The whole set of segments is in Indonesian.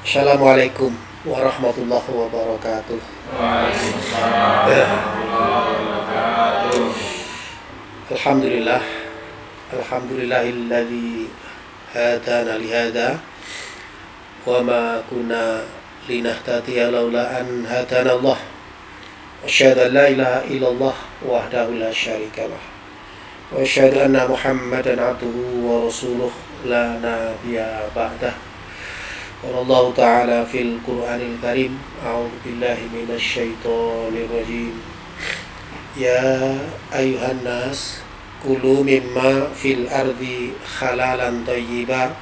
Assalamualaikum warahmatullahi wabarakatuh. Waalaikumsalam warahmatullahi wabarakatuh. Alhamdulillah, alhamdulillahilladzi hadana lihada wa ma kunna linahtadiya laula an hadana Allah. Asyhadu an la ilaha illallah wahdahu la syarikalah. Wa asyhadu anna Muhammadan abduhu wa rasuluh la nabiyya ba'dah. Allah Ta'ala fil Qur'anil Karim. A'udzu billahi minasy syaithanir rajim. Ya ayuhan nas kulu mimma fil ardi halalan thayyiban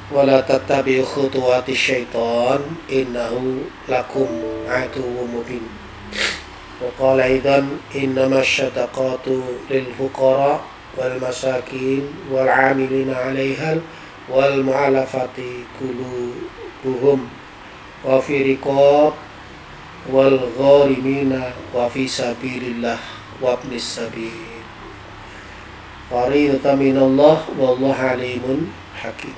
wa la tattabi'u khutuwati syaitan innahu lakum aduwwun mubin. Wa qala aidan innamas shadaqatu lil fuqara wal masakin wal 'amilina 'alaiha wal mu'alafati qulubuhum wa fi riqab wal gharimina wa fi sabilillah wa ibnis sabil. Fariidatan minallah wallahu alimun hakim.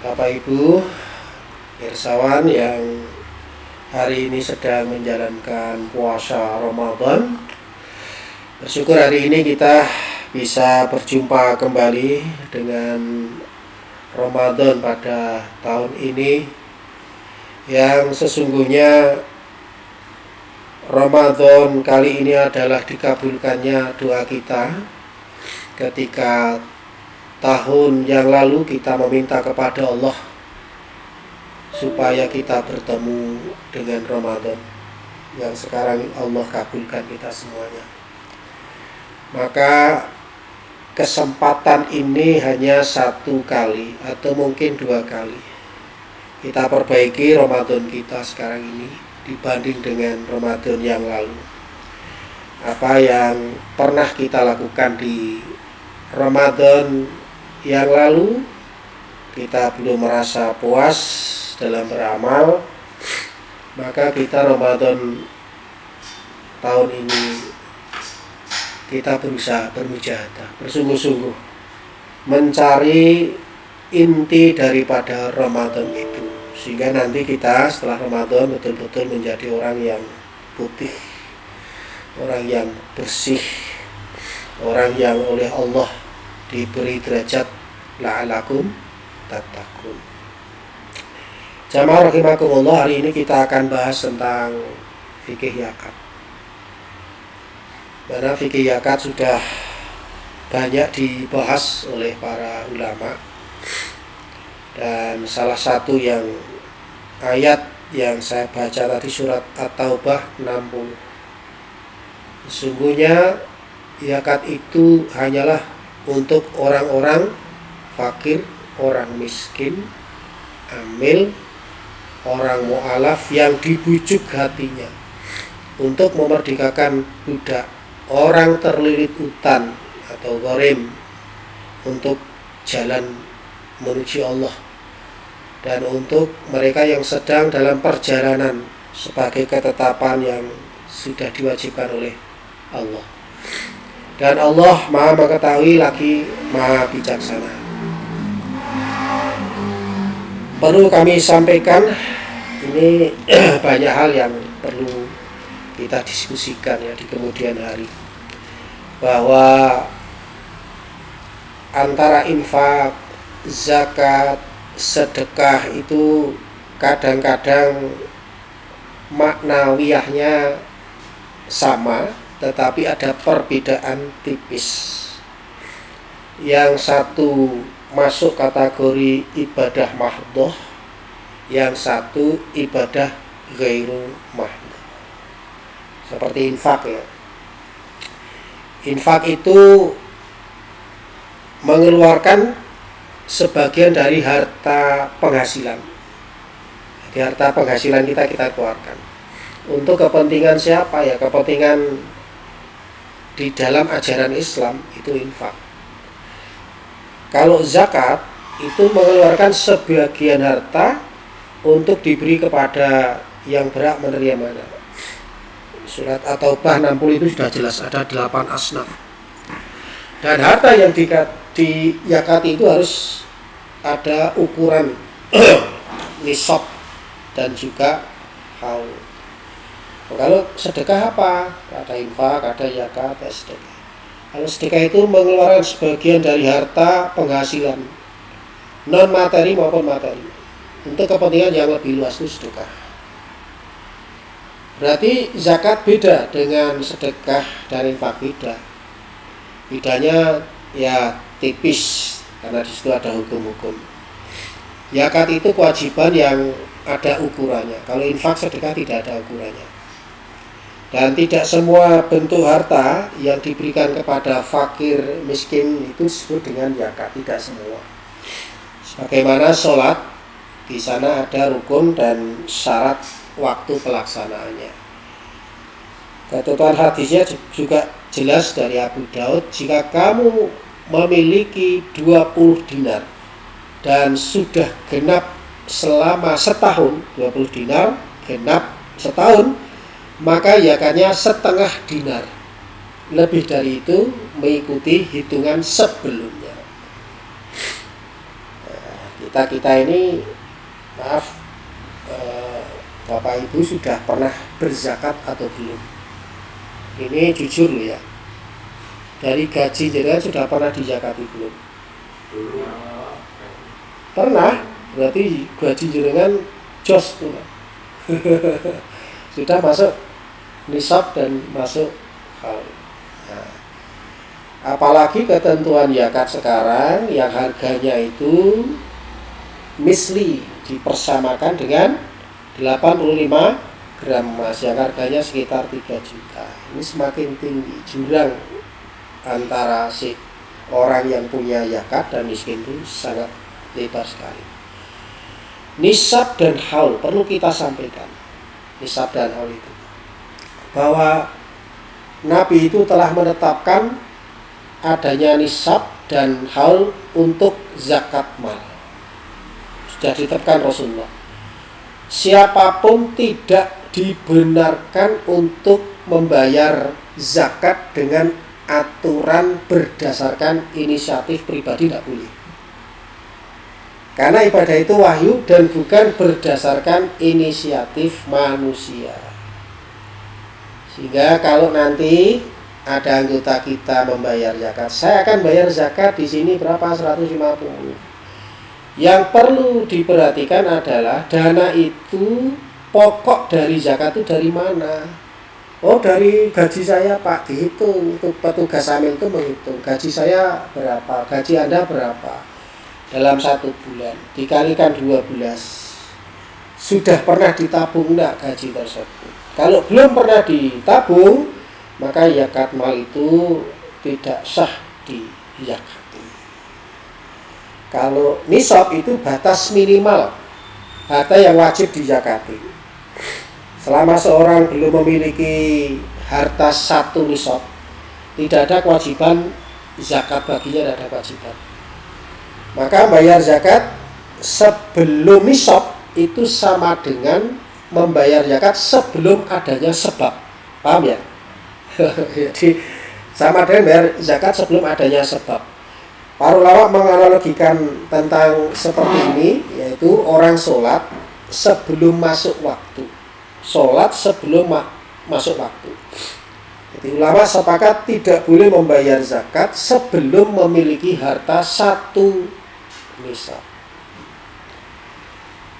Bapak Ibu pirsawan yang hari ini sedang menjalankan puasa Ramadan, bersyukur hari ini kita bisa berjumpa kembali dengan Ramadan pada tahun ini, yang sesungguhnya Ramadan kali ini adalah dikabulkannya doa kita ketika tahun yang lalu kita meminta kepada Allah supaya kita bertemu dengan Ramadan, yang sekarang Allah kabulkan kita semuanya. Maka kesempatan ini hanya satu kali atau mungkin dua kali kita perbaiki Ramadan kita sekarang ini dibanding dengan Ramadan yang lalu. Apa yang pernah kita lakukan di Ramadan yang lalu kita belum merasa puas dalam beramal, maka kita Ramadan tahun ini kita berusaha bermujahadah, bersungguh-sungguh mencari inti daripada Ramadan itu, sehingga nanti kita setelah Ramadan betul-betul menjadi orang yang putih, orang yang bersih, orang yang oleh Allah diberi derajat la'alakum tattaqun. Jamaah rahimakumullah, hari ini kita akan bahas tentang fikih zakat. Karena fikih zakat sudah banyak dibahas oleh para ulama, dan salah satu yang ayat yang saya baca tadi surat At-Taubah 60. Sesungguhnya zakat itu hanyalah untuk orang-orang fakir, orang miskin, amil, orang mu'alaf yang dibujuk hatinya untuk memerdekakan budak, orang terlilit utang atau gharim untuk jalan menuju Allah, dan untuk mereka yang sedang dalam perjalanan sebagai ketetapan yang sudah diwajibkan oleh Allah. Dan Allah Maha mengetahui lagi Maha bijaksana. Perlu kami sampaikan, ini banyak hal yang perlu kita diskusikan ya di kemudian hari, bahwa antara infak, zakat, sedekah itu kadang-kadang maknawiyahnya sama, tetapi ada perbedaan tipis. Yang satu masuk kategori ibadah mahdhah, yang satu ibadah ghairu mahdhah. Seperti infak ya. Infak itu mengeluarkan sebagian dari harta penghasilan. Jadi harta penghasilan kita keluarkan. Untuk kepentingan siapa ya? Kepentingan di dalam ajaran Islam itu infak. Kalau zakat itu mengeluarkan sebagian harta untuk diberi kepada yang berhak menerima. Surat At-Taubah 60 itu sudah jelas, ada 8 asnaf. Dan harta yang diyakati itu harus ada ukuran nisab dan juga haul. Kalau sedekah apa? Ada infak, ada zakat, ada sedekah. Kalau sedekah itu mengeluarkan sebagian dari harta penghasilan non materi maupun materi untuk kepentingan yang lebih luas, itu sedekah. Berarti zakat beda dengan sedekah dan infak, beda. Bedanya ya tipis karena di situ ada hukum-hukum. Zakat itu kewajiban yang ada ukurannya. Kalau infak sedekah tidak ada ukurannya. Dan tidak semua bentuk harta yang diberikan kepada fakir miskin itu disebut dengan zakat, tidak semua. Sebagaimana sholat, di sana ada rukun dan syarat waktu pelaksanaannya. Ketentuan hadisnya juga jelas dari Abu Daud, jika kamu memiliki 20 dinar dan sudah genap selama setahun, 20 dinar genap setahun, maka zakatnya setengah dinar. Lebih dari itu mengikuti hitungan sebelumnya. Nah, kita ini, maaf, Bapak Ibu sudah pernah berzakat atau belum? Ini jujur loh ya. Dari gaji jenengan sudah pernah dizakati belum? Pernah, berarti gaji jenengan jos tuh. Sudah masuk nisab dan masuk haul. Nah, apalagi ketentuan zakat sekarang yang harganya itu misli, dipersamakan dengan 85 gram emas yang harganya sekitar 3 juta. Ini semakin tinggi, jurang antara si orang yang punya zakat dan miskin itu sangat lebar sekali. Nisab dan haul perlu kita sampaikan. Nisab dan haul itu, bahwa Nabi itu telah menetapkan adanya nisab dan haul untuk zakat mal. Sudah ditetapkan Rasulullah. Siapapun tidak dibenarkan untuk membayar zakat dengan aturan berdasarkan inisiatif pribadi, tidak boleh. Karena ibadah itu wahyu dan bukan berdasarkan inisiatif manusia. Sehingga kalau nanti ada anggota kita membayar zakat, saya akan bayar zakat di sini berapa? 150. Yang perlu diperhatikan adalah dana itu, pokok dari zakat itu dari mana? Oh, dari gaji saya Pak, dihitung. Untuk petugas amin itu menghitung gaji saya berapa, gaji Anda berapa dalam 1 bulan, dikalikan 12. Sudah pernah ditabung enggak gaji tersebut? Kalau belum pernah ditabung, maka zakat mal itu tidak sah dizakati. Kalau nisab itu batas minimal harta yang wajib dizakati. Selama seorang belum memiliki harta 1 nisab, tidak ada kewajiban zakat baginya, tidak ada kewajiban. Maka bayar zakat sebelum nisab itu sama dengan membayar zakat sebelum adanya sebab. Paham ya? Jadi sama dengan bayar zakat sebelum adanya sebab. Para ulama menganalogikan tentang seperti ini, yaitu orang sholat sebelum masuk waktu. Sholat sebelum masuk waktu. Jadi ulama sepakat tidak boleh membayar zakat sebelum memiliki harta 1 nisab.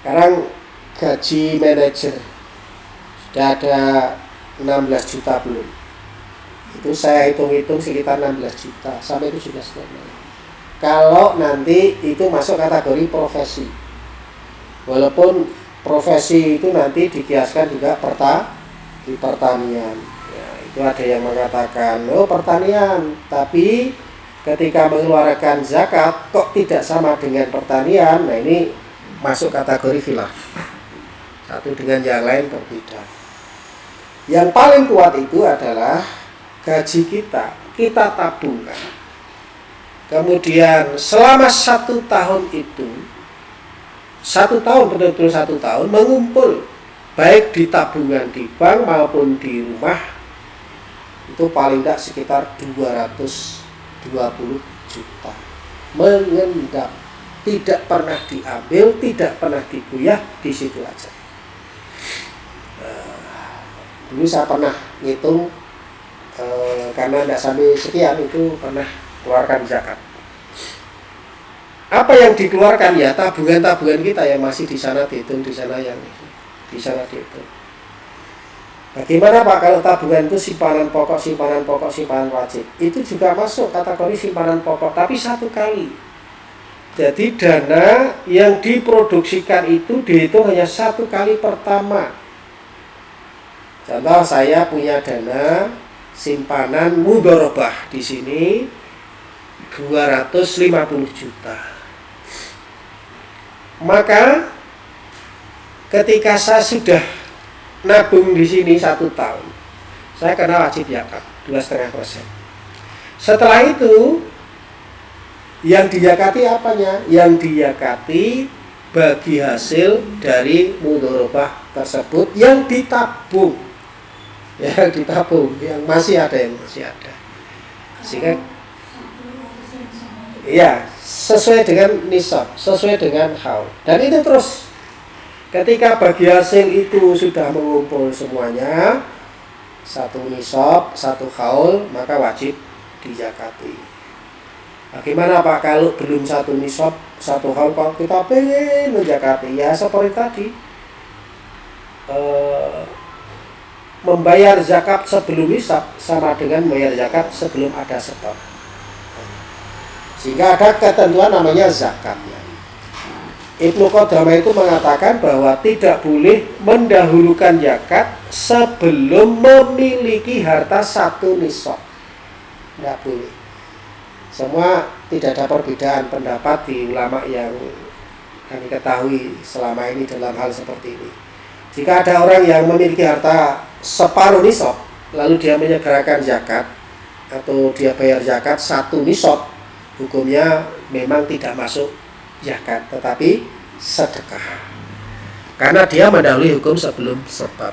Sekarang gaji manajer sudah ada 16 juta belum? Itu saya hitung-hitung sekitar 16 juta sampai 17 juta. Kalau nanti itu masuk kategori profesi, walaupun profesi itu nanti dikiaskan juga di pertanian. Ya, itu ada yang mengatakan, oh pertanian, tapi ketika mengeluarkan zakat kok tidak sama dengan pertanian. Nah, ini masuk kategori khilaf. Satu dengan yang lain berbeda. Yang paling kuat itu adalah gaji kita tabungkan. Kemudian selama 1 tahun itu, 1 tahun, betul-betul 1 tahun mengumpul, baik di tabungan di bank maupun di rumah, itu paling tidak sekitar 220 juta mengendap. tidak pernah diambil, tidak pernah dibuyah, di situ aja. Dulu saya pernah ngitung, karena tidak sampai sekian itu pernah keluarkan zakat. Apa yang dikeluarkan ya tabungan-tabungan kita yang masih di sana dihitung, di sana yang di sana dihitung. Bagaimana Pak kalau tabungan itu simpanan pokok, simpanan wajib? Itu juga masuk kategori simpanan pokok, tapi satu kali. Jadi dana yang diproduksikan itu dihitung hanya satu kali pertama. Contoh saya punya dana simpanan mudharabah di sini 250 juta. Maka ketika saya sudah nabung di sini 1 tahun, saya kena wajib zakat 2,5%. Setelah itu yang dizakati apanya? Yang dizakati bagi hasil dari mudharabah tersebut yang ditabung. Yang ditabung, yang masih ada. Sehingga ya sesuai dengan nisab, sesuai dengan haul. Dan itu terus ketika bagi hasil itu sudah mengumpul semuanya, 1 nisab, 1 haul, maka wajib dizakati. Bagaimana Pak kalau belum 1 nisab, 1 haul, kalau kita pengen menzakati? Ya seperti tadi, membayar zakat sebelum nisab sama dengan membayar zakat sebelum ada sebab. Sehingga ada ketentuan namanya zakatnya. Ibnu Qudamah itu mengatakan bahwa tidak boleh mendahulukan zakat sebelum memiliki harta 1 nisab. Tidak boleh. Semua tidak ada perbedaan pendapat di ulama yang kami ketahui selama ini dalam hal seperti ini. Jika ada orang yang memiliki harta separuh nisab, lalu dia menyegerakan zakat atau dia bayar zakat 1 nisab, hukumnya memang tidak masuk zakat, tetapi sedekah. Karena dia mendahului hukum sebelum sebab.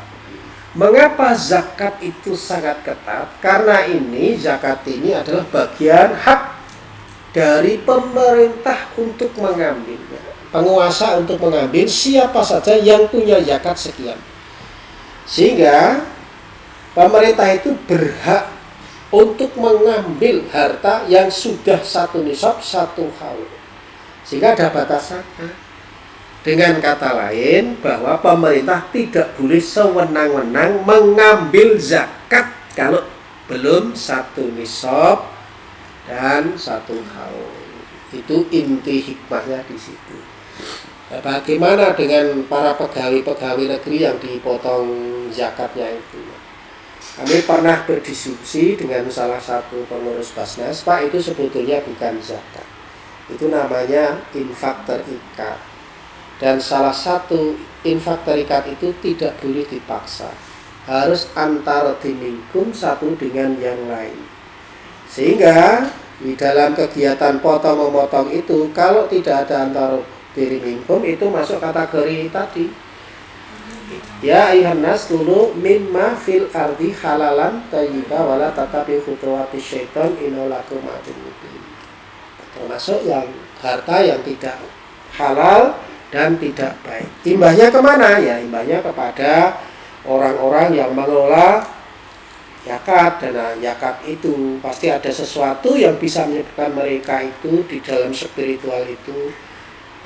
Mengapa zakat itu sangat ketat? Karena ini zakat ini adalah bagian hak dari pemerintah untuk mengambilnya. Penguasa untuk mengambil siapa saja yang punya zakat sekian. Sehingga pemerintah itu berhak untuk mengambil harta yang sudah 1 nisab, 1 haul. Sehingga ada batasannya. Dengan kata lain bahwa pemerintah tidak boleh sewenang-wenang mengambil zakat kalau belum 1 nisab dan 1 haul. Itu inti hikmahnya di situ. Bagaimana dengan para pegawai-pegawai negeri yang dipotong zakatnya itu? Kami pernah berdiskusi dengan salah satu pengurus Basnas, Pak, itu sebetulnya bukan zakat. Itu namanya infak terikat. Dan salah satu infak terikat itu tidak boleh dipaksa. Harus antar dimingkum satu dengan yang lain. Sehingga di dalam kegiatan potong-memotong itu, kalau tidak ada antar dimingkum, itu masuk kategori tadi. Ya ayuhan nas kulu mimma fil ardi halalan thayyiba wala tatabi khutuwati syaitan innahu lakum aduwwun mubin. Termasuk yang harta yang tidak halal dan tidak baik. Imbahnya kemana? Ya imbahnya kepada orang-orang yang mengelola zakat. Dan zakat itu pasti ada sesuatu yang bisa menyebabkan mereka itu di dalam spiritual itu,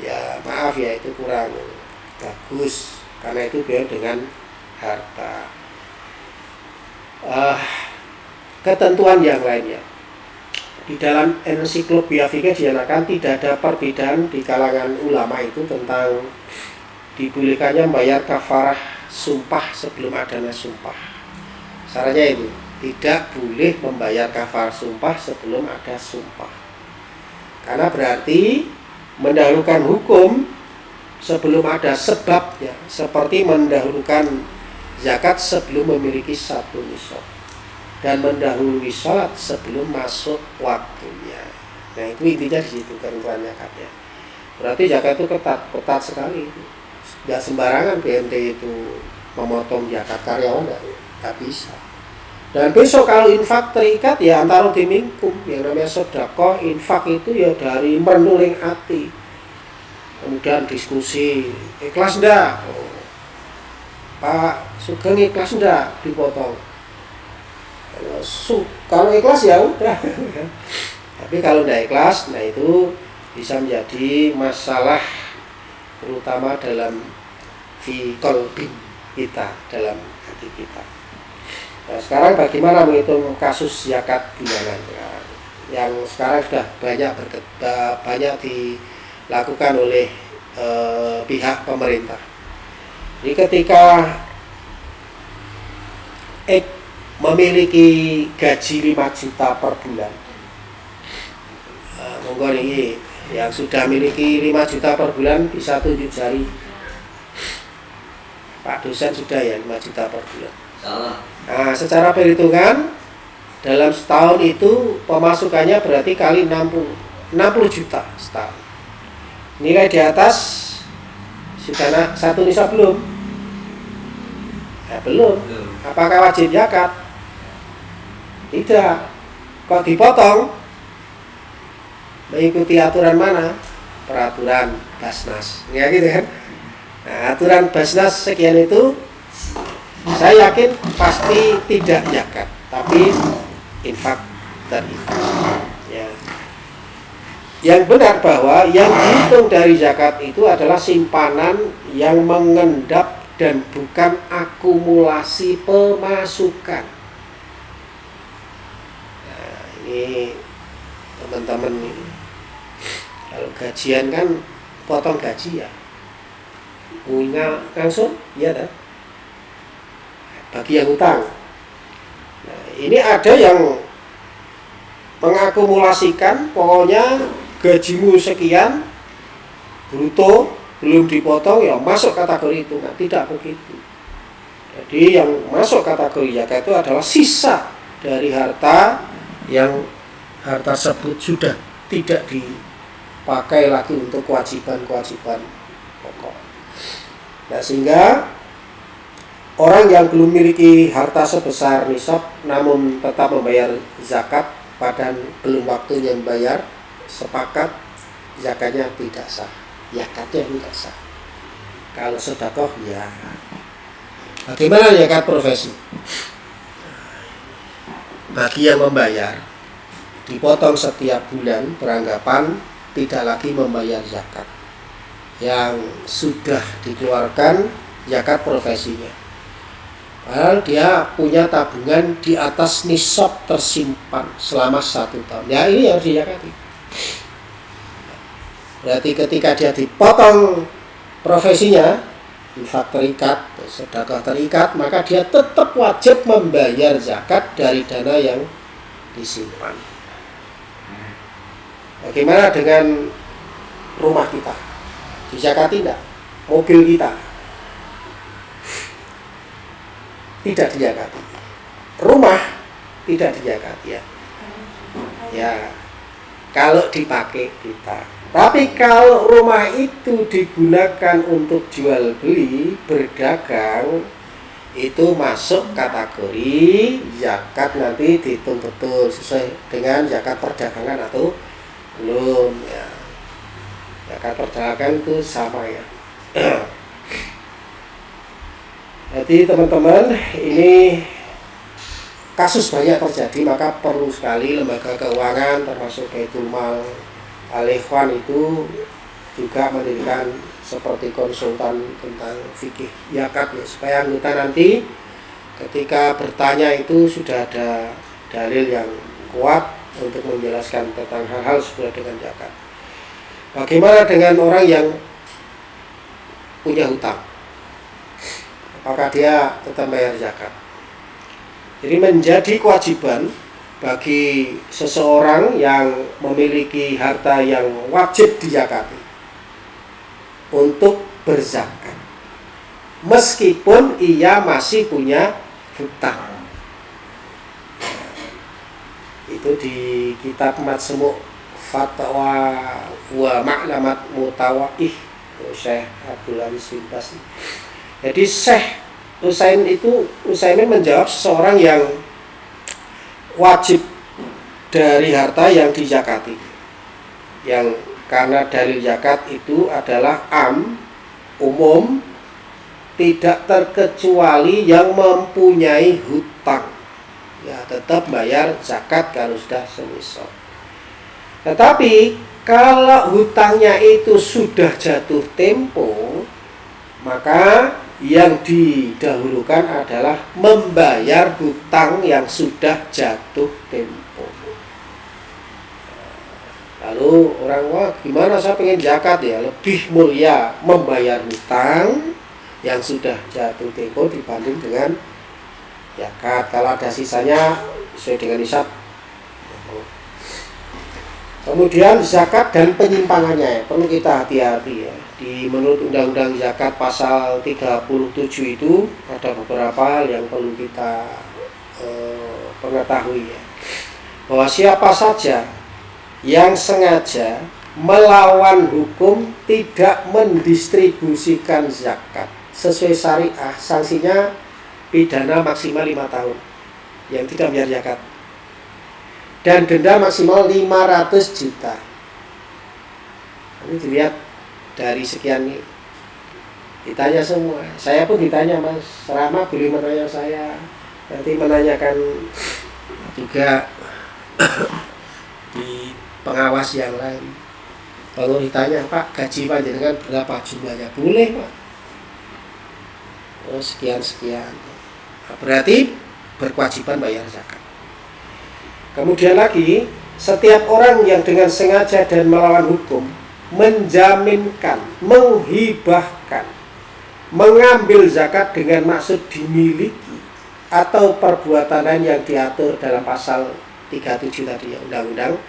ya maaf ya, itu kurang bagus. Karena itu beda dengan harta. Ketentuan yang lainnya di dalam ensiklopedia fikih dinyatakan tidak ada perbedaan di kalangan ulama itu tentang dibolehkannya membayar kafarah sumpah sebelum adanya sumpah. Syaratnya itu tidak boleh membayar kafarah sumpah sebelum ada sumpah, karena berarti mendahulukan hukum sebelum ada sebabnya, seperti mendahulukan zakat sebelum memiliki 1 nisab dan mendahului sholat sebelum masuk waktunya. Nah itu intinya di situ ketentuan zakatnya. Berarti zakat itu ketat sekali. Tidak sembarangan BNT itu memotong zakat karyawan, tidak bisa. Dan besok kalau infak terikat ya antara dimingkum, yang namanya sedekah infak itu ya dari menuling hati. kemudian diskusi, ikhlas enggak? Pak Sugeng ikhlas enggak dipotong? Kalau ikhlas ya udah. Tapi kalau enggak ikhlas, nah itu bisa menjadi masalah terutama dalam fi qalbi kita, dalam hati kita. Nah, sekarang bagaimana menghitung kasus zakat bulanan? Nah, yang sekarang sudah banyak dilakukan oleh pihak pemerintah. Jadi ketika memiliki gaji 5 juta per bulan, monggo ini yang sudah memiliki 5 juta per bulan bisa tunjuk jari. Pak dosen sudah ya 5 juta per bulan. Salah. Nah, secara perhitungan dalam setahun itu pemasukannya berarti kali 60 juta setahun. Nilai di atas sudah satu nisab belum? Ya, belum. Apakah wajib zakat? Tidak. Kok dipotong? Mengikuti aturan mana? Peraturan Basnas. Ya gitu kan? Nah, aturan Basnas sekian itu saya yakin pasti tidak zakat, tapi infak terinfak. Ya. Yang benar bahwa yang dihitung dari zakat itu adalah simpanan yang mengendap dan bukan akumulasi pemasukan. Nah, ini teman-teman, kalau gajian kan potong gaji ya, bunga langsung, ya dah. Bagi yang utang. Nah, ini ada yang mengakumulasikan, pokoknya gajimu sekian bruto belum dipotong ya masuk kategori itu. Nah, tidak begitu. Jadi yang masuk kategori zakat itu adalah sisa dari harta yang harta tersebut sudah tidak dipakai lagi untuk kewajiban-kewajiban pokok. Nah, sehingga orang yang belum memiliki harta sebesar nisab namun tetap membayar zakat padahal belum waktunya membayar, sepakat zakatnya tidak sah. Zakatnya tidak sah. Kalau sedekah ya. Bagaimana zakat profesi? Bagi yang membayar dipotong setiap bulan beranggapan tidak lagi membayar zakat yang sudah dikeluarkan zakat profesinya. Padahal dia punya tabungan di atas nisab tersimpan selama 1 tahun. Ya ini yang dizakati. Berarti ketika dia dipotong profesinya, infak terikat, sedekah terikat, maka dia tetap wajib membayar zakat dari dana yang disimpan. Bagaimana dengan rumah kita? Dizakati tidak? Mobil kita? Tidak dizakati. Rumah tidak dizakati ya. Ya, kalau dipakai kita. Tapi kalau rumah itu digunakan untuk jual beli, berdagang, itu masuk kategori zakat, nanti dihitung betul sesuai dengan zakat perdagangan atau belum ya. Zakat perdagangan itu sama ya. Jadi teman-teman, ini kasus banyak terjadi, maka perlu sekali lembaga keuangan termasuk Baitul Mal Al-Ikhwan itu juga mendirikan seperti konsultan tentang fikih zakat ya, supaya anggota nanti ketika bertanya itu sudah ada dalil yang kuat untuk menjelaskan tentang hal-hal sesuai dengan zakat. Bagaimana dengan orang yang punya hutang? Apakah dia tetap bayar zakat? Jadi menjadi kewajiban bagi seseorang yang memiliki harta yang wajib dizakati untuk berzakat, meskipun ia masih punya hutang. Itu di kitab Majmu' Fatwa wa Ma'lamat Mutawaih Syekh Abdul Aziz bin Baz. Jadi Syekh Utsaimin menjawab seseorang yang wajib dari harta yang dizakati, yang Karena dalil zakat itu adalah umum, tidak terkecuali yang mempunyai hutang. Ya tetap bayar zakat kalau sudah senisab. Tetapi kalau hutangnya itu sudah jatuh tempo, maka yang didahulukan adalah membayar hutang yang sudah jatuh tempo. Lalu orang, wah gimana saya pengen zakat ya, lebih mulia membayar hutang yang sudah jatuh tempo dibanding dengan zakat. Kalau ada sisanya sesuai dengan nisab. Kemudian zakat dan penyimpangannya perlu kita hati-hati ya. Menurut Undang-Undang Zakat pasal 37 itu ada beberapa hal yang perlu kita mengetahui ya. Bahwa siapa saja yang sengaja melawan hukum tidak mendistribusikan zakat sesuai syariah, sanksinya pidana maksimal 5 tahun yang tidak bayar zakat dan denda maksimal 500 juta. Ini dilihat dari sekian ini, ditanya semua. Saya pun ditanya, Mas Rama boleh menanya saya, nanti menanyakan juga di pengawas yang lain. Kalau ditanya, Pak gaji panjenengan berapa jumlahnya? Boleh Pak. Oh sekian. Nah, berarti berkewajiban bayar zakat. Kemudian lagi, setiap orang yang dengan sengaja dan melawan hukum menjaminkan, menghibahkan, mengambil zakat dengan maksud dimiliki atau perbuatan lain yang diatur dalam pasal 37 tadi ya, Undang-Undang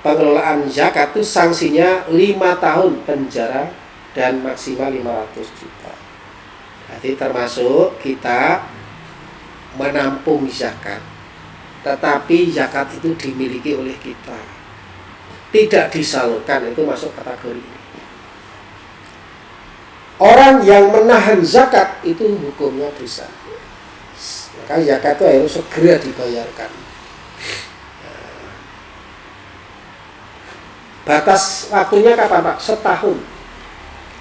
pengelolaan zakat itu sanksinya 5 tahun penjara dan maksimal 500 juta. Jadi termasuk kita menampung zakat, tetapi zakat itu dimiliki oleh kita, tidak disalurkan, itu masuk kategori ini. Orang yang menahan zakat itu hukumnya dosa. Maka zakat itu harus segera dibayarkan. Batas waktunya kapan Pak? Setahun.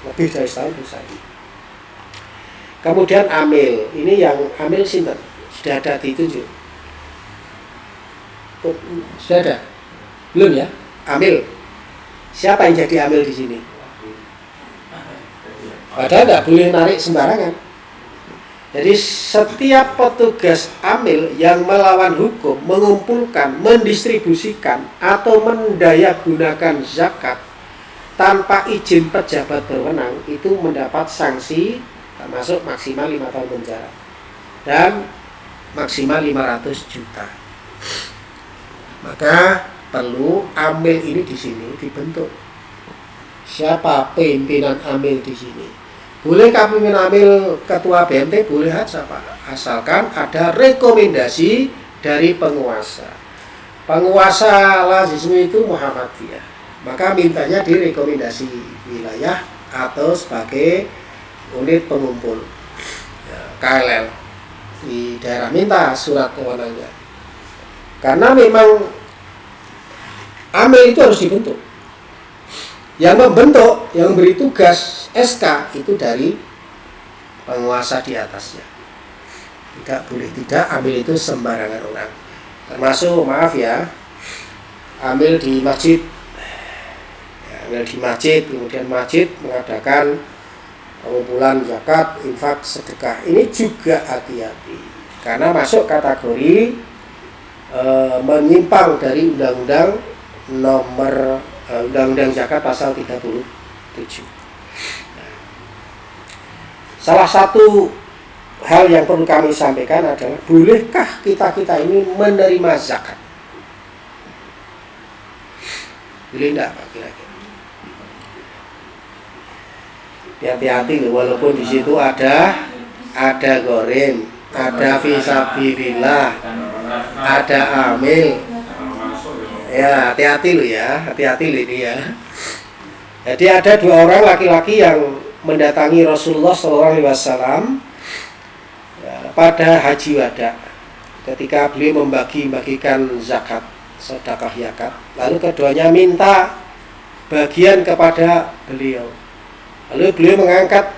Lebih dari setahun dosa ini. Kemudian amil. Ini yang amil sinten? Sudah ada ditunjuk? Sudah ada? Belum ya? Amil. Siapa yang jadi amil di sini? Padahal nggak boleh narik sembarangan. Jadi setiap petugas amil yang melawan hukum, mengumpulkan, mendistribusikan atau mendayagunakan zakat tanpa izin pejabat berwenang itu mendapat sanksi termasuk maksimal 5 tahun penjara dan maksimal 500 juta. Maka perlu amil ini di sini dibentuk. Siapa pimpinan amil di sini? Boleh kami mengambil ketua BMT, boleh aja Pak, asalkan ada rekomendasi dari penguasa. Penguasa lazisme itu Muhammadiyah, maka mintanya di rekomendasi wilayah atau sebagai unit pengumpul ya, KLL di daerah minta surat kewenangannya. Karena memang amil itu harus dibentuk. Yang membentuk, yang memberi tugas SK itu dari penguasa di atasnya. Tidak boleh tidak ambil itu sembarangan orang. Termasuk maaf ya, ambil di masjid. Ya, ambil di masjid, kemudian masjid mengadakan pengumpulan zakat, infak, sedekah. Ini juga hati-hati. Karena masuk kategori menyimpang dari undang-undang nomor Undang-Undang Zakat pasal 37. Salah satu hal yang perlu kami sampaikan adalah, bolehkah kita ini menerima zakat? Boleh enggak Pak kira-kira? Hati-hati loh, walaupun di situ ada goreng, ada fisabilillah, ada amil. Ya, hati-hati loh ya, hati-hati loh ini ya. Jadi ada 2 orang laki-laki yang mendatangi Rasulullah SAW ya, pada haji wada, ketika beliau membagikan zakat. sedekah zakat. Lalu keduanya minta bagian kepada beliau. Lalu beliau mengangkat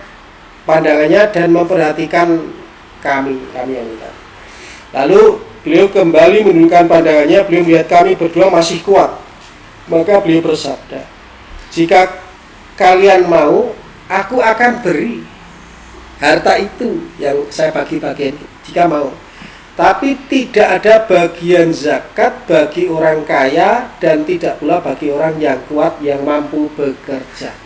pandangannya dan memperhatikan kami yang minta. Lalu beliau kembali menundukkan pandangannya, beliau melihat kami berdua masih kuat. Maka beliau bersabda, jika kalian mau, aku akan beri harta itu yang saya bagi-bagian jika mau. Tapi tidak ada bagian zakat bagi orang kaya dan tidak pula bagi orang yang kuat yang mampu bekerja.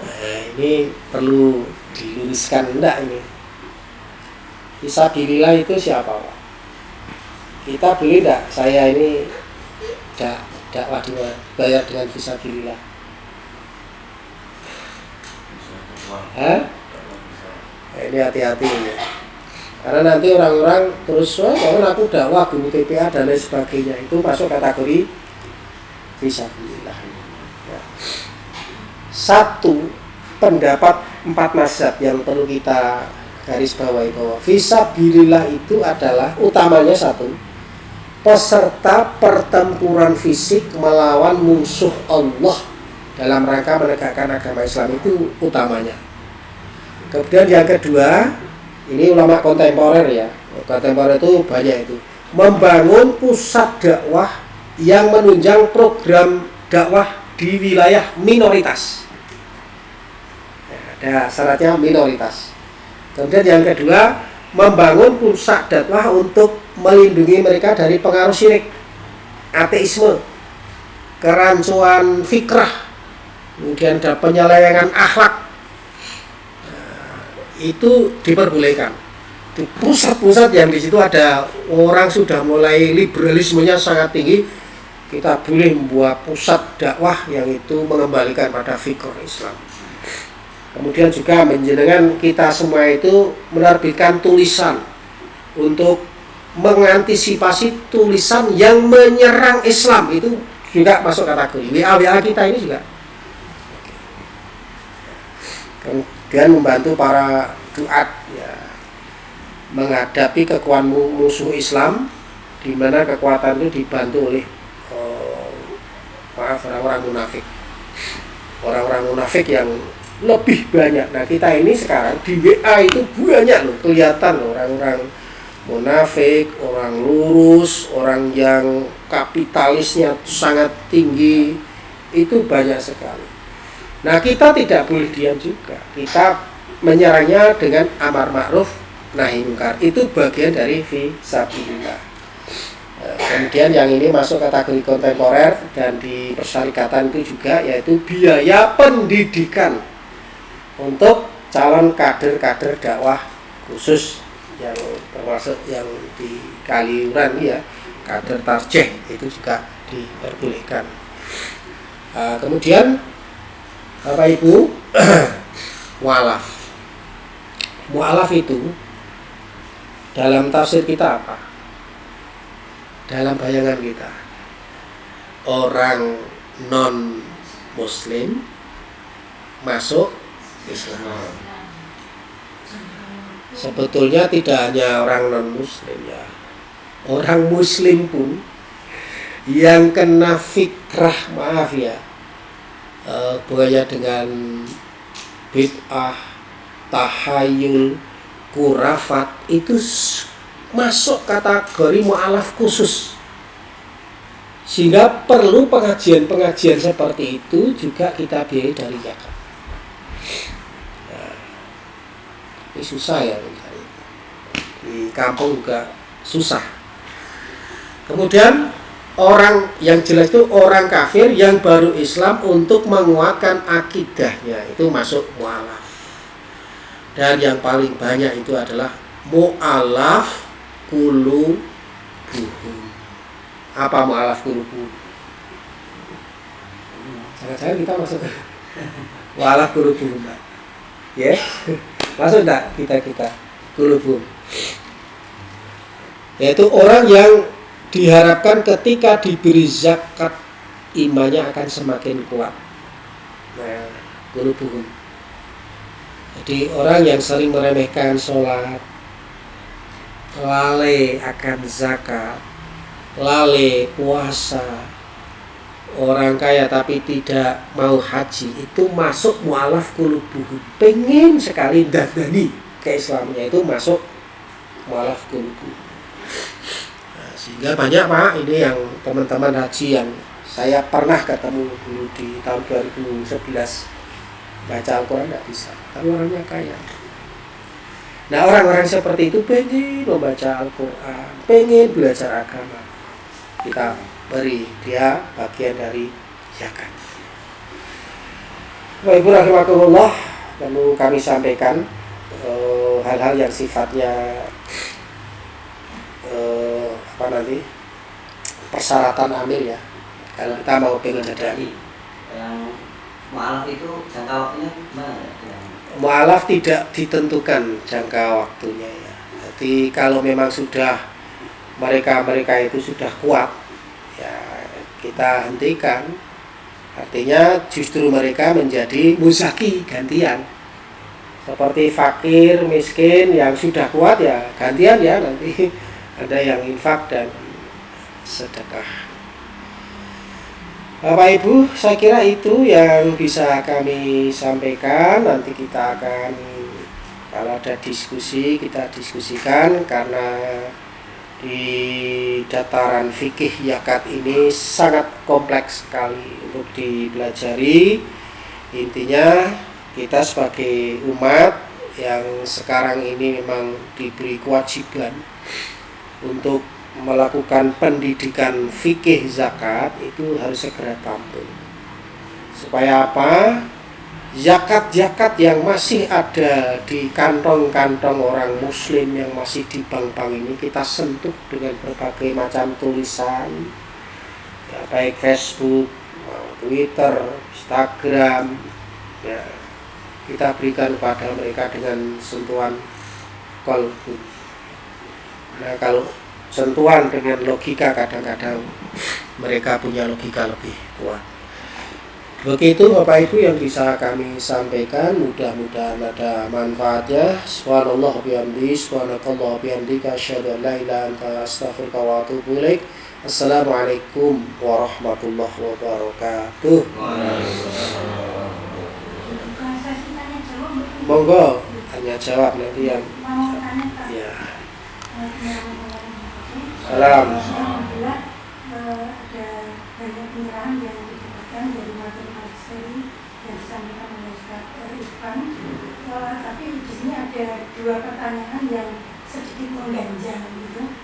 Nah, ini perlu diluruskan enggak ini? Fisabilillah itu siapa, Pak? Kita boleh enggak saya ini dakwah bayar dengan fisabilillah? Hah? Nah, ini hati-hati ini. Karena nanti orang-orang terus, kalau aku dakwah guru TPA dan lain sebagainya, itu masuk kategori fisabilillah. Ya. Satu pendapat 4 mazhab yang perlu kita garis bawahi bahwa fisabilillah itu adalah utamanya satu, peserta pertempuran fisik melawan musuh Allah dalam rangka menegakkan agama Islam, itu utamanya. Kemudian yang kedua, ini ulama kontemporer ya, kontemporer itu banyak itu, membangun pusat dakwah yang menunjang program dakwah di wilayah minoritas. Ada syaratnya minoritas. Kemudian yang kedua, membangun pusat dakwah untuk melindungi mereka dari pengaruh syirik, ateisme, kerancuan fikrah, kemudian ada penyelewengan akhlak. Itu diperbolehkan. Di pusat-pusat yang di situ ada orang sudah mulai liberalismenya sangat tinggi, kita boleh membuat pusat dakwah yang itu mengembalikan pada fikih Islam. Kemudian juga menjenengan kita semua itu menerbitkan tulisan untuk mengantisipasi tulisan yang menyerang Islam, itu juga masuk kategori. WA kita ini juga. Kemudian membantu para duat ya, menghadapi kekuatan musuh Islam, di mana kekuatan itu dibantu oleh orang-orang munafik. Orang-orang munafik yang lebih banyak. Nah, kita ini sekarang di WA itu banyak loh, kelihatan loh orang-orang munafik, orang lurus, orang yang kapitalisnya sangat tinggi, itu banyak sekali. Nah, kita tidak boleh diam juga. Kita menyerangnya dengan amar ma'ruf nahi munkar. Itu bagian dari fisabilillah. Kemudian yang ini masuk kategori kontemporer dan di persyarikatan itu juga, yaitu biaya pendidikan untuk calon kader-kader dakwah khusus yang termasuk yang di Kaliuran ya, kader tarjih, itu juga diperbolehkan. Kemudian Bapak Ibu, mu'alaf. Mu'alaf itu dalam tafsir kita apa? Dalam bayangan kita, orang non muslim masuk Islam. Sebetulnya tidak hanya orang non muslim ya, orang muslim pun yang kena fikrah, maaf ya, bukannya dengan bid'ah, tahayul, kurafat, itu masuk kategori mu'alaf khusus. Sehingga perlu pengajian-pengajian seperti itu juga kita biayai dari zakat. Nah, ini susah ya mencari. Di kampung juga susah. Kemudian orang yang jelas itu orang kafir yang baru Islam untuk menguatkan akidahnya, itu masuk mu'alaf. Dan yang paling banyak itu adalah mu'alaf qulubuhum. Apa mu'alaf qulubuhum? Jangan-jangan kita masuk mu'alaf qulubuhum, ya? Masuk enggak kita qulubuhum? Yaitu orang yang diharapkan ketika diberi zakat imannya akan semakin kuat. Nah, qulubuhum. Jadi orang yang sering meremehkan sholat, lalai akan zakat, lalai puasa, orang kaya tapi tidak mau haji, itu masuk mu'alaf qulubuhum. Pengen sekali dadani keislamannya, itu masuk mu'alaf qulubuhum. Nah, sehingga banyak Pak ini yang teman-teman haji yang saya pernah ketemu dulu di tahun 2011, baca Al-Quran tidak bisa, tapi orangnya kaya. Nah, orang-orang seperti itu pengen membaca Al-Quran, pengen belajar agama, kita beri dia bagian dari zakat. Bapak Ibu rahimakumullah, perlu kami sampaikan hal-hal yang sifatnya persyaratan amil ya, kalau kita mau pengen dadani. Yang mu'alaf itu jangka waktunya gimana ya? Mu'alaf tidak ditentukan jangka waktunya ya. Jadi kalau memang sudah mereka itu sudah kuat, ya kita hentikan. Artinya justru mereka menjadi muzaki gantian. Seperti fakir, miskin yang sudah kuat ya gantian ya, nanti ada yang infak dan sedekah. Bapak Ibu, saya kira itu yang bisa kami sampaikan. Nanti kita akan, kalau ada diskusi, kita diskusikan, karena di dataran fikih zakat ini sangat kompleks sekali untuk dipelajari. Intinya kita sebagai umat yang sekarang ini memang diberi kewajiban untuk melakukan pendidikan fikih zakat, itu harus segera tampil. Supaya apa? Zakat-zakat yang masih ada di kantong-kantong orang muslim yang masih di bank-bank ini kita sentuh dengan berbagai macam tulisan, ya, baik Facebook, Twitter, Instagram, ya, kita berikan kepada mereka dengan sentuhan qalbu. Nah, kalau sentuhan dengan logika, kadang-kadang mereka punya logika lebih kuat. Begitu Bapak Ibu yang bisa kami sampaikan, mudah-mudahan ada manfaatnya. Subhanallah bihamdi, subhanakallah bihamdika, asyhadu an la ilaha illa anta, astaghfiruka wa atubu ilaik. Assalamualaikum warahmatullahi wabarakatuh. Monggo tanya jawab nanti yang ya. Salam. Alhamdulillah ada banyak penyerahan yang didapatkan dari materi-materi yang disampaikan oleh Ustaz Irfan. Tapi di sini ada dua pertanyaan yang sedikit mengganjal gitu.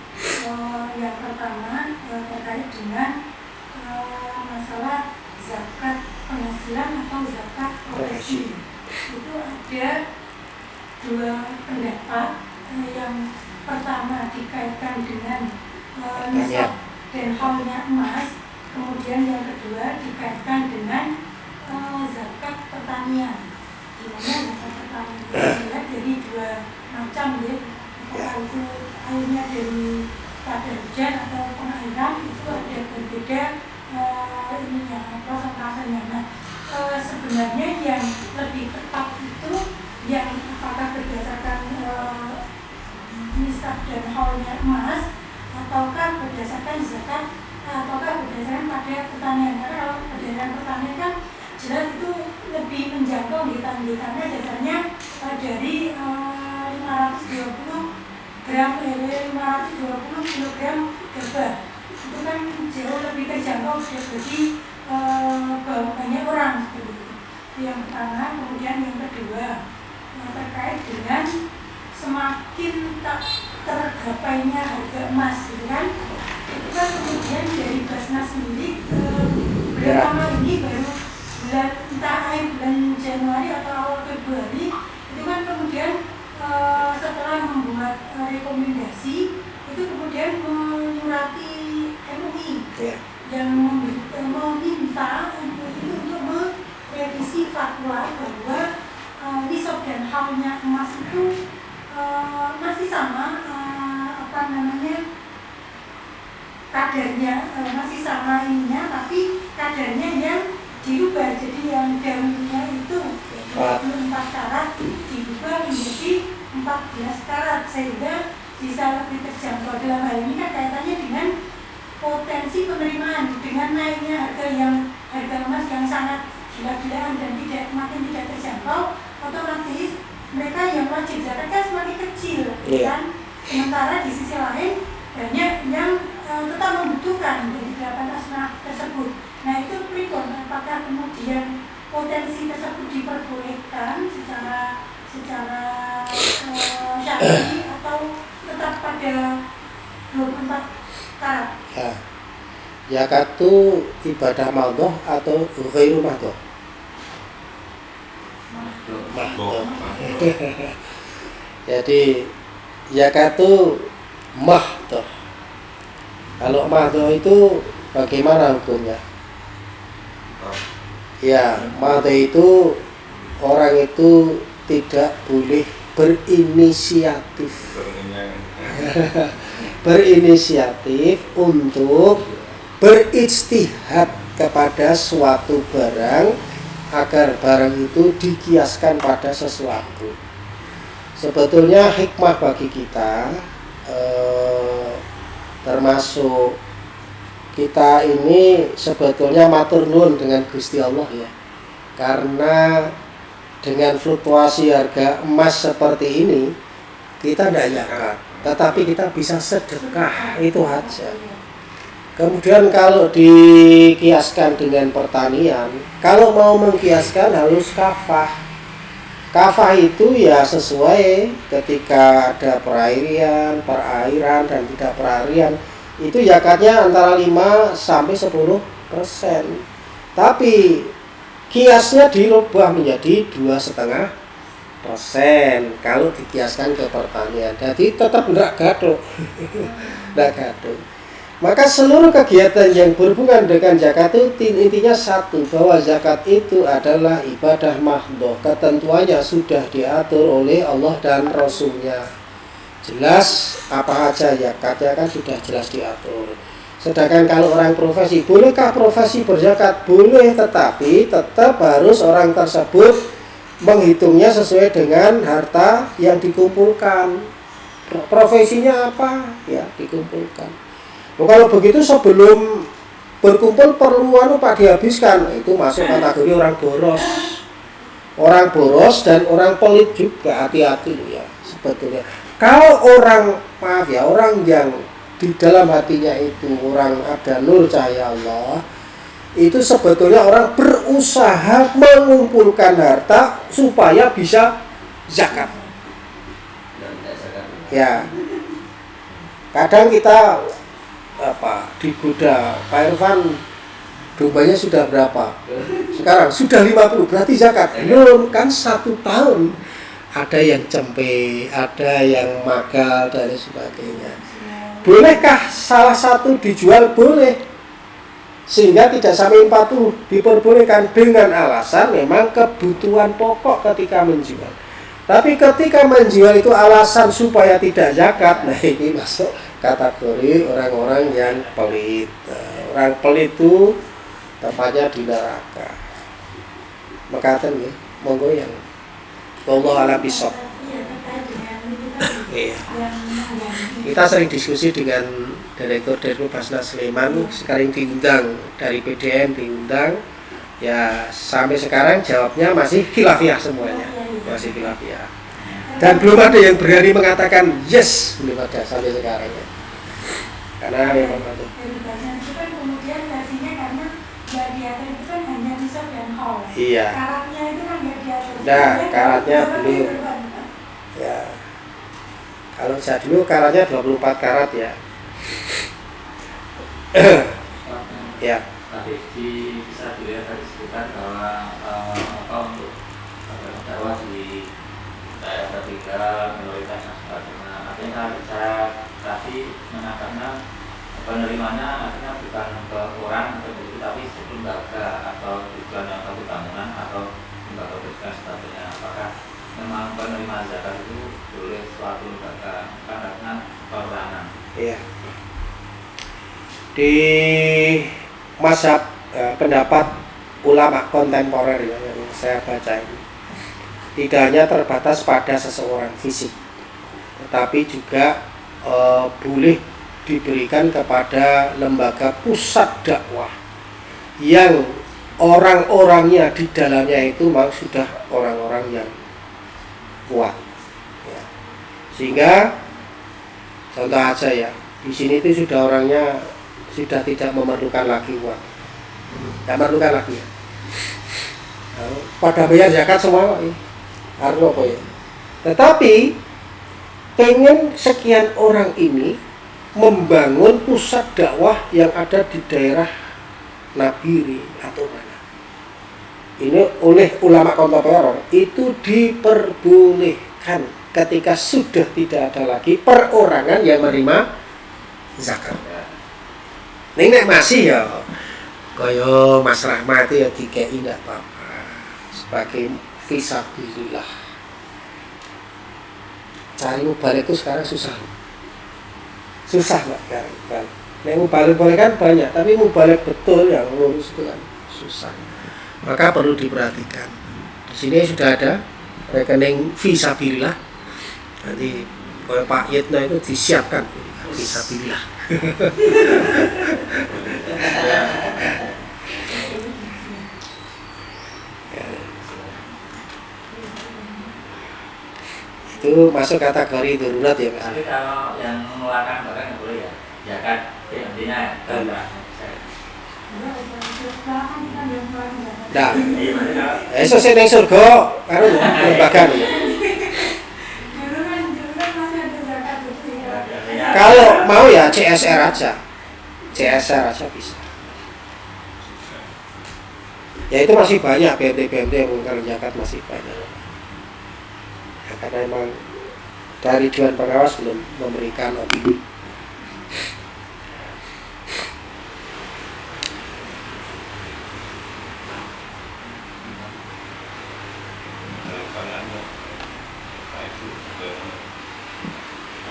Yang pertama terkait dengan masalah zakat penghasilan atau zakat profesi. Itu ada dua pendapat. Yang pertama dikaitkan dengan nisab dan haulnya emas, kemudian yang kedua dikaitkan dengan zakat pertanian. Di mana zakat pertanian itu jadi dua macam ya, apakah itu airnya dari pada hujan atau pengairan, itu ada berbeda ininya prosentasenya. Nah, sebenarnya yang lebih tepat itu yang apakah berdasarkan nisab dan haulnya emas, ataukah berdasarkan zakat, ataukah berdasarkan pada pertanian. Karena kalau berdasarkan pertanian kan jelas itu lebih menjangkau karena dasarnya dari 520 kg gabah. Itu kan jauh lebih terjangkau bagi banyak orang seperti itu. Yang pertama. Kemudian yang kedua terkait dengan semakin tak tergapainya harga emas, gitu kan? Itu kan kemudian dari Basnas sendiri belakangan ini baru bulan entah akhir bulan Januari atau awal Februari, itu kan kemudian setelah membuat rekomendasi itu kemudian menyurati MUI yang meminta MUI itu untuk merevisi fatwa bahwa nisab dan haulnya emas itu masih sama kadarnya, masih sama ininya, tapi kadarnya yang dirubah. Jadi yang dahulunya itu 24 karat dirubah menjadi 14 karat, sehingga bisa lebih terjangkau. Dalam hal ini kan kaitannya dengan potensi penerimaan, dengan naiknya harga emas yang sangat gila-gilaan dan makin tidak terjangkau, otomatis mereka yang wajib zakat kan semakin kecil, kan? Sementara di sisi lain banyak yang tetap membutuhkan dari 8 asnaf tersebut. Nah itu pripun, apakah kemudian potensi tersebut diperbolehkan secara syar'i atau tetap pada 24 karat? Ya. Zakat itu ibadah madhoh atau ghairu madhoh? Madhoh. Jadi zakat itu mahdoh. Kalau mahdoh itu bagaimana hukumnya? Ya, mahdoh itu orang itu tidak boleh berinisiatif untuk berijtihad kepada suatu barang agar barang itu dikiaskan pada sesuatu. Sebetulnya hikmah bagi kita termasuk kita ini sebetulnya matur nuwun dengan Gusti Allah ya. Karena dengan fluktuasi harga emas seperti ini kita tidak zakat, tetapi kita bisa sedekah, itu aja. Kemudian kalau dikiaskan dengan pertanian, kalau mau mengkiaskan harus kafah. Kafah itu ya sesuai ketika ada perairan dan tidak perairan. Itu zakatnya antara 5 sampai 10%. Tapi kiasnya dirubah menjadi 2,5% kalau dikiaskan ke pertanian. Jadi tetap tidak gaduh. Tidak gaduh. Maka seluruh kegiatan yang berhubungan dengan zakat itu intinya satu, bahwa zakat itu adalah ibadah mahdhoh. Ketentuannya sudah diatur oleh Allah dan Rasulnya. Jelas apa aja zakatnya kan sudah jelas diatur. Sedangkan kalau orang profesi, bolehkah profesi berzakat? Boleh, tetapi tetap harus orang tersebut menghitungnya sesuai dengan harta yang dikumpulkan. Profesinya apa? Ya, dikumpulkan. Kalau begitu sebelum berkumpul perlu Pak dihabiskan. Itu masuk kategori orang boros. Orang boros dan orang pelit juga, hati-hati ya sebetulnya. Kalau orang yang di dalam hatinya itu orang ada nur cahaya Allah, itu sebetulnya orang berusaha mengumpulkan harta supaya bisa zakat. Ya, kadang kita digoda, Pak Irfan dombanya sudah berapa? Sekarang sudah 50, berarti zakat. Belum, kan 1 tahun. Ada yang cempe, ada yang magal dan sebagainya. Bolehkah salah satu dijual? Boleh. Sehingga tidak sampai 40 diperbolehkan dengan alasan memang kebutuhan pokok ketika menjual. Tapi ketika menjual itu alasan supaya tidak zakat, nah ini masuk kategori orang-orang yang pelit. Orang pelit itu tempatnya di neraka. Mekaten ya, monggo yang wallahu a'lam bishawab. Iya. Kita sering diskusi dengan Direktur Basnas Sleman, sekarang diundang dari PDM diundang. Ya sampai sekarang jawabnya masih khilafiyah semuanya, masih khilafiyah. Dan belum ada yang berani mengatakan yes, belum ada sampai sekarang ya. Karena memang itu. Itu kan kemudian versinya karena nggak diatur itu kan hanya nisab dan haul. Iya. Karatnya itu kan nggak diatur. Nah, karatnya belum. Ya. Kalau saya dulu karatnya 24 karat ya. Ya. Tadi bisa dilihat tadi disebutkan bahwa untuk dakwah di daerah tertinggal minoritas dan sebagainya. Artinya saya tadi mengatakan penerimanya artinya bukan ke orang atau begitu, tapi lembaga atau tujuan atau bangunan atau lembaga pendidikan sebagainya. Apakah memang penerima zakat itu boleh suatu lembaga karena perorangan? Iya. Di mazhab pendapat ulama kontemporer ya, yang saya baca ini tidak hanya terbatas pada seseorang fisik, tetapi juga boleh diberikan kepada lembaga pusat dakwah yang orang-orangnya di dalamnya itu memang sudah orang-orang yang kuat. Ya. Sehingga contoh aja ya, di sini itu sudah orangnya sudah tidak memerlukan lagi uang, tidak memerlukan lagi ya. Pada bayar zakat semua harus apa ya. Tetapi pengen sekian orang ini membangun pusat dakwah yang ada di daerah Nabiri atau mana. Ini oleh ulama kontemporer itu diperbolehkan ketika sudah tidak ada lagi perorangan yang menerima zakat. Nek masih ya kaya Mas Rahmat itu ya dikei ndak apa-apa sebagai fisabilillah. Cari mubalik itu sekarang susah. Susah Mbak sekarang. Nek mubalik boleh kan banyak, tapi mubalik betul yang lurus itu kan susah. Maka perlu diperhatikan. Di sini sudah ada rekening fisabilillah. Nanti Pak Yitno itu disiapkan fisabilillah. Itu masuk kategori darurat ya Mas. Tapi kalau yang mengeluarkan barang nggak boleh ya, zakat intinya ya. Nah, esok saya neng surga karo lembaga. Kalau mau ya CSR aja. CSR aja bisa. Ya itu masih banyak BMT yang mengeluarkan zakat masih banyak. Ya, karena memang dari Dewan Pengawas belum memberikan opini.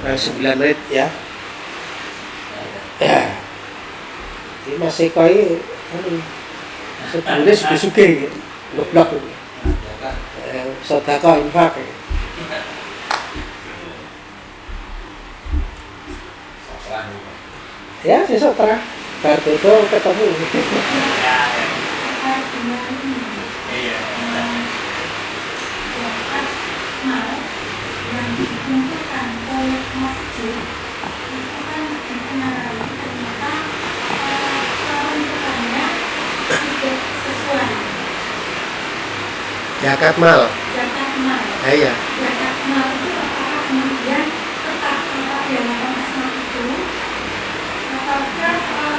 Nah, 9 menit ya. Ini masih koi sebenarnya suge-suge blok-blok ini. Sedekah infak. Ya, besok terang. Bardodo ketemu. Iya. Yang ditentukan oleh masjid itu kan dikenali ternyata peruntukannya tidak sesuai. Zakat mal. Zakat mal. Iya. Zakat mal itu apakah kemudian tetap di dalam asma itu, apakah ada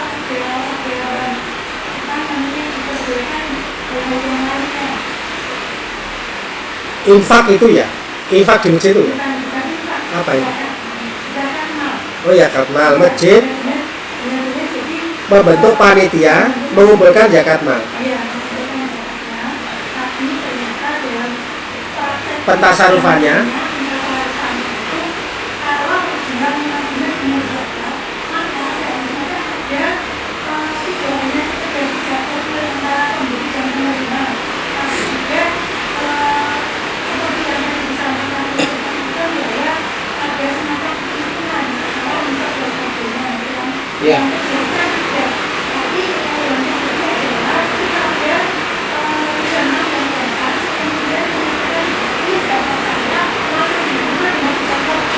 apa namanya diperbolehkan oleh yang lainnya? Infak itu ya. Infak di masjid itu ya? Apa ini? Oh ya, zakat mal. Masjid membentuk panitia mengumpulkan zakat mal. Pentasarufannya ya.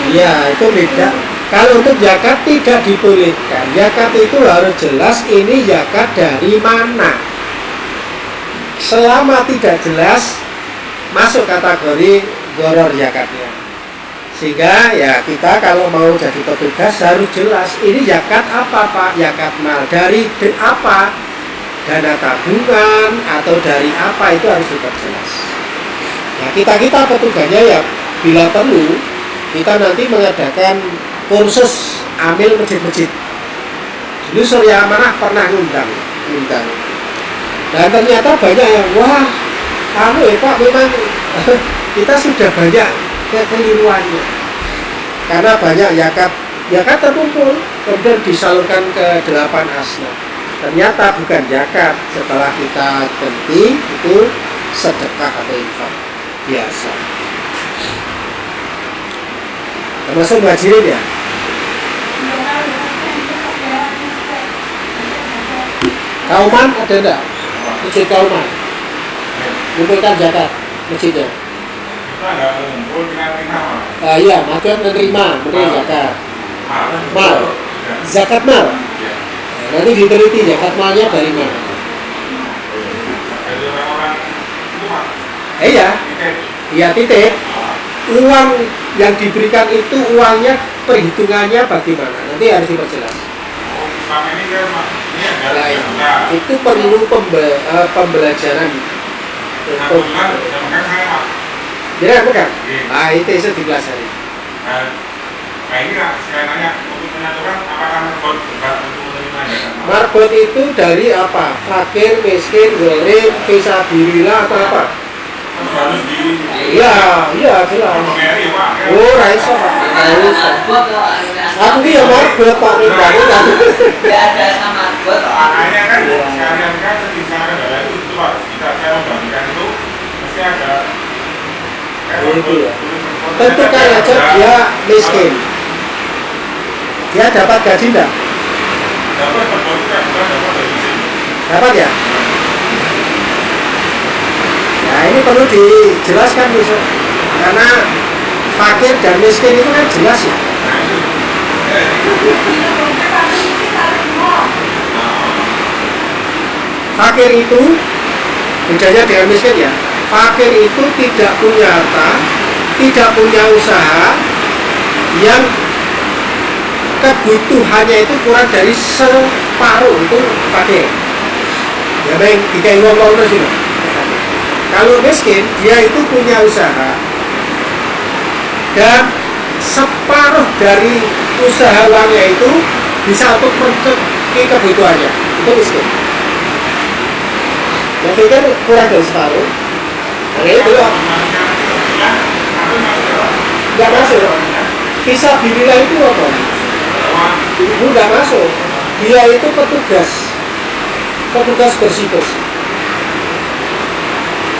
Iya, itu beda. Kalau untuk zakat tidak dibolehkan. Zakat itu harus jelas ini zakat dari mana. Selama tidak jelas, masuk kategori gharar zakatnya. Sehingga ya kita kalau mau jadi petugas harus jelas ini zakat apa Pak? Zakat mal dari apa? Dana tabungan atau dari apa itu harus diperjelas. Nah kita petugasnya ya bila perlu kita nanti mengadakan kursus amil masjid-masjid. Dulu Surya Amanah pernah ngundang. Dan ternyata banyak yang wah, kamu Pak memang kita sudah banyak kekeliruannya. Karena banyak zakat terkumpul kemudian disalurkan ke 8 asnaf. Ternyata bukan zakat, setelah kita ganti itu sedekah atau infak biasa. Termasuk muhajirin ya. Kauman ada enggak? Masjid Kauman. Kumpulkan zakat masjidnya. Kita nggak mengumpul dengan terima. Ah iya, maksudnya menerima zakat. Mal. Zakat mal. Ya. Nah, nanti diteliti zakat malnya dari mana. Dari orang-orang itu Pak. Iya. Tiket. Iya titik. Uang yang diberikan itu uangnya perhitungannya bagaimana? Nanti harus diperjelas. Oh, selama ini kan Pak, ini ada Nah, itu perlu pembelajaran Nah, untuk. kebetulan yang makan saya Pak. Jadi apa kan? Iya. Ah itu bisa dipelajari. Nah ini lah, saya nanya untuk menyatukan apakah marbot berat untuk menerima zakat mal? Marbot itu dari apa? Fakir, miskin, gharib, fisabilillah atau apa? Terus harus di Iya, jelas. Mary Pak. Oh, raiso Pak. Raiso. Aku ki ya marbot Pak ning bangun kan. Tidak ada sama buat Makanya kan sekalian kan ketika negara itu Pak, kita saya membagikan itu mesti ada Itu ya. Tentukan aja dia miskin. Dia dapat gaji enggak? dapat berbonus bukan dapat dari sini. Dapat ya? Nah ini perlu dijelaskan besok. Karena fakir dan miskin itu kan jelas ya. Nah itu. Fakir itu bedanya dengan miskin ya. Fakir itu tidak punya harta, tidak punya usaha, yang kebutuhannya itu kurang dari separuh itu fakir. Ya baik, tiga ngomong terus itu. Kalau miskin, dia itu punya usaha dan separuh dari usaha uangnya itu bisa untuk mencukupi kebutuhannya. Itu miskin. Ya pikir kurang dari separuh. Nah, itu nggak masuk. Fisabilillah itu apa? Itu nggak masuk. Dia itu petugas bersih-bersih.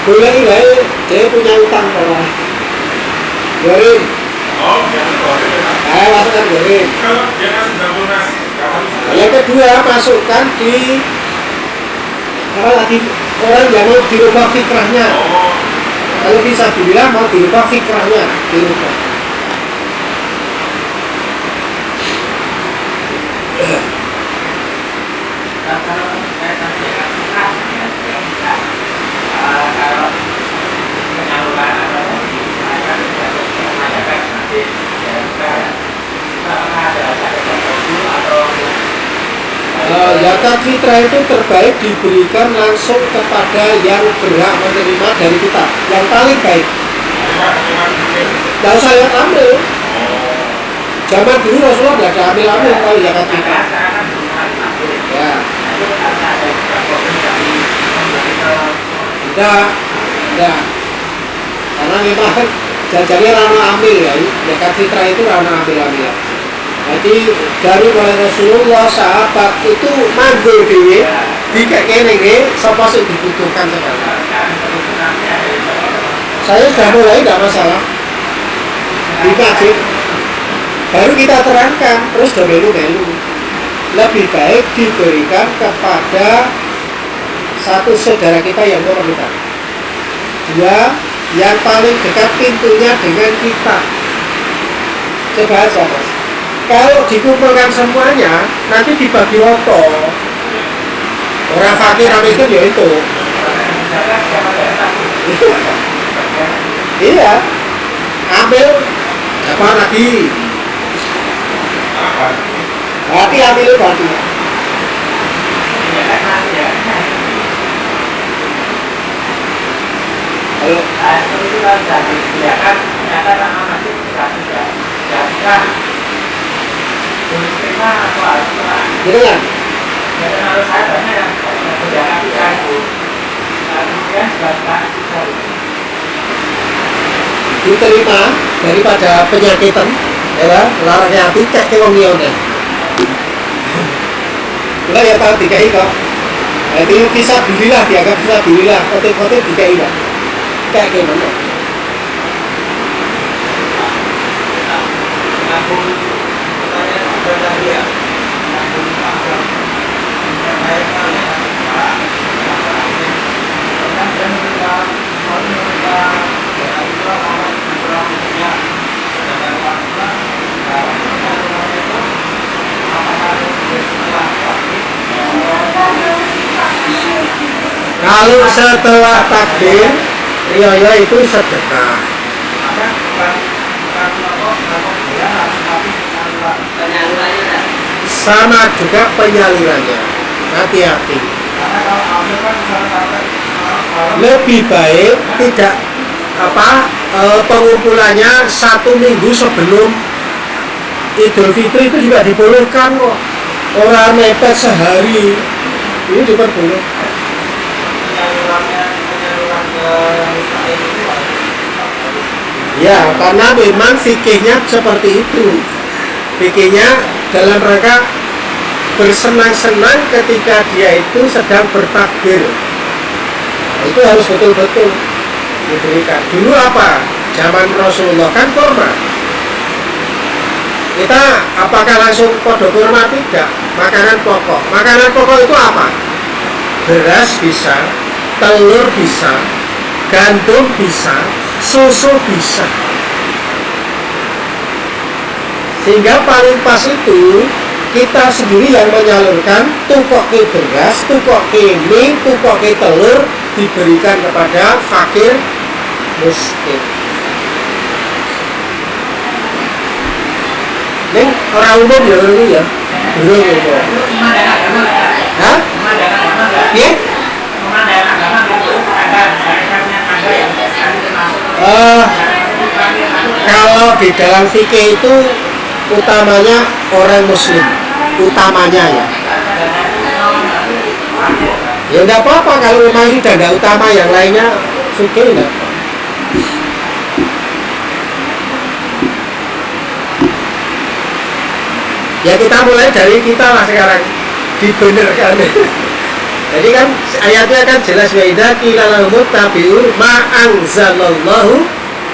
Boleh nggak? Dia punya utang orang. Garim. Oh, jangan boleh. Masukkan garim. Kalau dia kan sudah lunas, Yang kedua masukkan di apa lagi orang yang mau dirubah fikrahnya. Oh, Kalau fisabilillah mau dirubah fikrahnya, dirubah. Kalau saya tadi kalau penyaluran atau akan menanyakan nanti apakah ada tertentu atau Zakat fitrah itu terbaik diberikan langsung kepada yang berhak menerima dari kita, yang paling baik. Tidak usah yang ambil. Zaman dulu Rasulullah tidak ada ambil-ambil kalau zakat fitrah. Ya. Tidak. Karena memang jajannya rana ambil ya. Zakat fitrah itu rana ambil-ambil. Jadi dari mulai Rasulullah sahabat itu manggul dewe di kene iki sapa sing dibutuhkan sekarang. Saya sudah mulai tidak masalah. Di masjid baru kita terangkan terus udah melu-melu. Lebih baik diberikan kepada satu saudara kita yang memerlukan. Dua, yang paling dekat pintunya dengan kita. Coba aja Mas. Kalau dikumpulkan semuanya, nanti dibagi rata. Orang fakir, orang miskin ya itu. Iya. Ambil apa lagi? Berarti ambil batu. Halo. itu kan jadi kelihatan ternyata nama masih tidak boleh terima atau harus Gitu kan? ya kalau saya banyak yang berjalan kita itu kemudian juga Diterima daripada penyakitan, ya, larangnya hati cek ke wong liyane. Lah ya tahu dikai kok. Jadi bisa bililah dianggap bisa bililah, kote-kote dikai kok. Kayak gimana? Kalau setelah takbir, riyo itu sedekah. Penyalurannya kan. Sama juga penyalurannya. Hati-hati. Lebih baik tidak pengumpulannya 1 minggu sebelum Idul Fitri itu juga dibolehkan kok. Orang mepet sehari ini diperbolehkan. Ya, karena memang fikihnya seperti itu. Fikihnya dalam rangka bersenang-senang ketika dia itu sedang bertakbir. Itu harus betul-betul diberikan. Dulu apa? Zaman Rasulullah kan kurma. Kita apakah langsung podo kurma? Tidak. Makanan pokok. Makanan pokok itu apa? Beras bisa, telur bisa, gandum bisa, susu bisa. Sehingga paling pas itu kita sendiri yang menyalurkan, tukoke beras, tukoke mie, tukoke telur diberikan kepada fakir miskin. Ini orang umum ya ini ya. Belum umum. Hah? Ya? Kalau di dalam fikih itu utamanya orang muslim, utamanya ya. Ya enggak apa-apa kalau memang sudah enggak utama, yang lainnya fikih enggak. Ya kita mulai dari kita lah sekarang, dibenarkan. Jadi kan ayatnya kan jelas, wa idza qila lahum tabi'u ma anzalallahu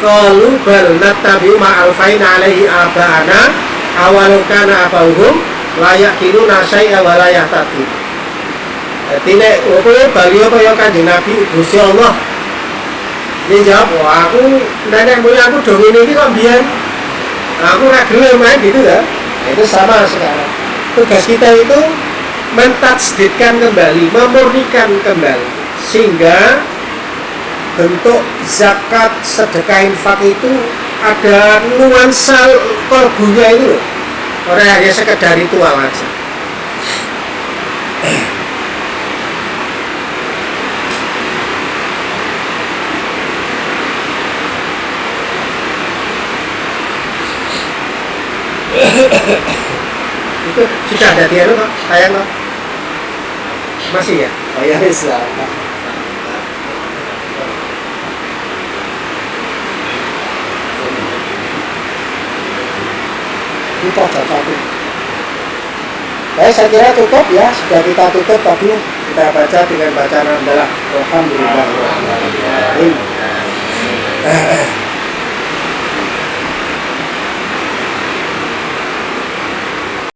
qalu bal nattabi'u ma alfaina alaihi aba'ana awalau kana abauhum la yaqiluna syai'a wa la yahtadun. Dadi nek kowe bali kaya Kanjeng Nabi Gusti Allah. Dia jawab, wah aku nenek moyang aku do ngene iki kok mbiyen. Aku ora gelem main gitu ya. Itu sama sekarang. Tugas kita itu mentasdidkan kembali, memurnikan kembali, sehingga bentuk zakat, sedekah, infak itu ada nuansa kolbunya itu loh. Orang hanya sekedar ritual aja. Itu sudah ada dia loh, sayang loh. Masih ya? Oh ya, Islam. Kita satu. Baik, saya kira cukup ya. Sudah kita tutup tadi. Kita baca dengan bacaan adalah Alhamdulillah.